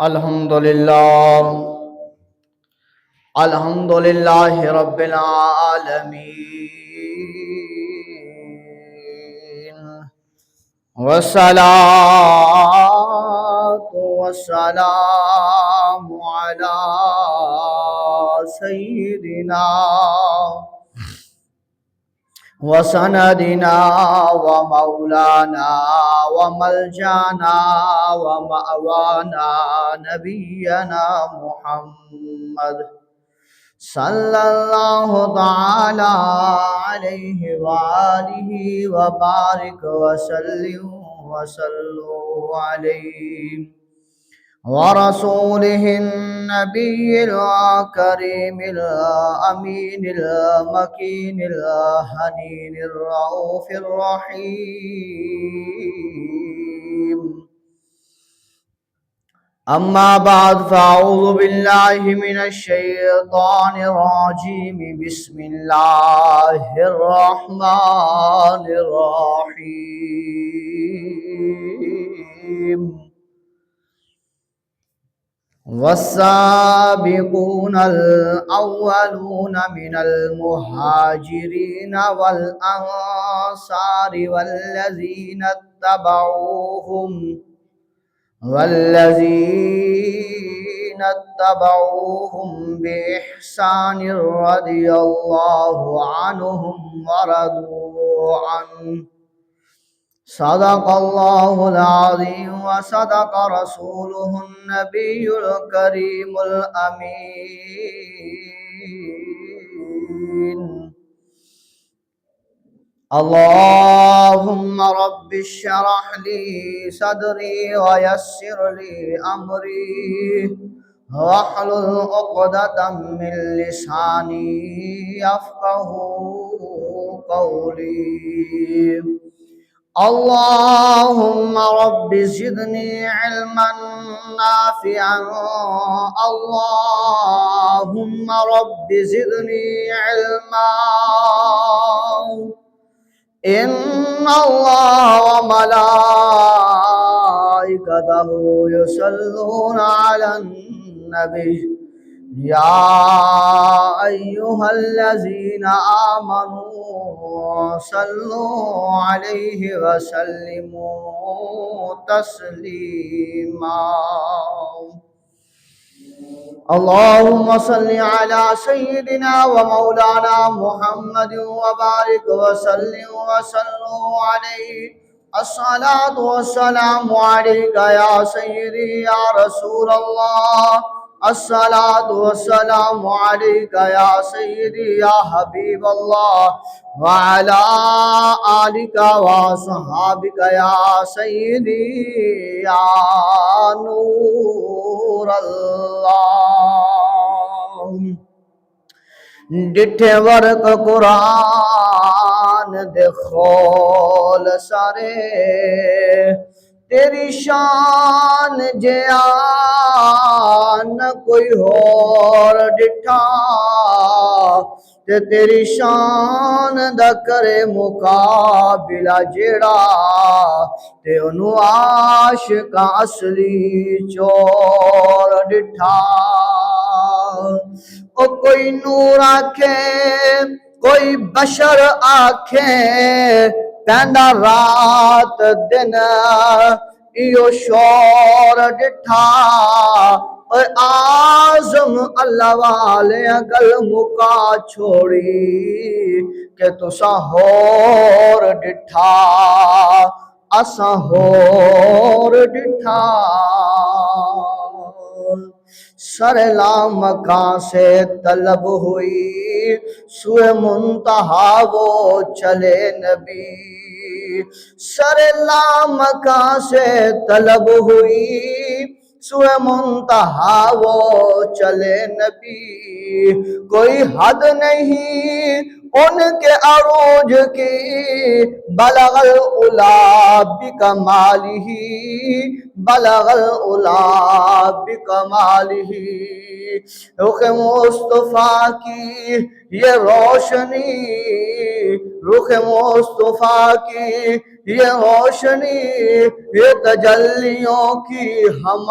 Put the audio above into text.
अल्हम्दुलिल्लाह अल्हम्दुलिल्लाहि रब्बिल आलमीन वस्सलातु वस्सलामु अला सय्यिदिना वसनदिना व मौलाना व मलजाना व मअवाना नबियना मुहम्मद सल्लल्लाहु तआला अलैहि व आलिहि व बारिक व सल्लिम व सल्लु अलैहि व रसूलिहिन नबिय्यिल करीमिल अमीनिल मकीनिल हनीनिर रऊफिर रहीम। अम्मा बाद फ़अऊज़ु बिल्लाहि मिनश शैतानिर रजीम। बिस्मिल्लाहिर रहमानिर रहीम। वस्साबिकूनल अव्वलूना मिनल मुहाजिरीन वल अंसारी वल्लज़ीना तबऊहुम बिइहसानिर रदियल्लाहु अन्हुम व रदू अन्हु। सदक़ल्लाहुल अज़ीम व सदक़ रसूलुहुन नबियुल करीमुल अमीन। अल्लाहुम्मा रब्बि श्रह ली सदरी व यस्सिर ली अमरी वहलुल उक़दतम मिन लिसानी यफ़क़हू क़ौली। अल्लाहुम्मा रब्बि ज़िदनी इल्मन नाफ़िअन। अल्लाहुम्मा रब्बि ज़िदनी इल्मा। इन्नल्लाह व मलाइकतहू युसल्लूना अलन नबी या अय्युहल्लज़ीना आमनू सल्लू अलैहि व सल्लिमू तस्लीमा। अल्लाहुम्मा सल्लि अला सय्यिदिना व मौलाना मुहम्मद व बारिक व सल्लिम व सल्लु अलैहि। अस्सलातु वस्सलामु अलैका या सय्यिदी या रसूलल्लाह। अस्सलातु वस्सलामु अलैका या सय्यिदी या हबीबल्लाह व अला आलिका व अस्हाबिका या सय्यिदी या नूरल्लाह। डिठे वर्क कुरान दे खोल सारे तेरी शान जयान कोई होर डिठा ते तेरी शान दा करे मुकाबिला जेड़ा ते ओनू आशिका असली चोर डिठा। ओ कोई नूर आखे कोई बशर आखे पैंदा रात दिन इयो शोर डिठा। और आज़म अल्लाह वाले गल मुका छोड़ी के तुसा होर डिठा असा होर डिठा। सरला मका से तलब हुई सुए मुंतहा वो चले नबी। सरला मका से तलब हुई सुए मुंतहा वो चले नबी। कोई हद नहीं उनके अरूज की बलगल उला बिकमालिही बलगल उला बिकमालिही। रुख मुस्तफा की ये रोशनी रुख मुस्तफा की ये रोशनी ये तजल्लियों की हम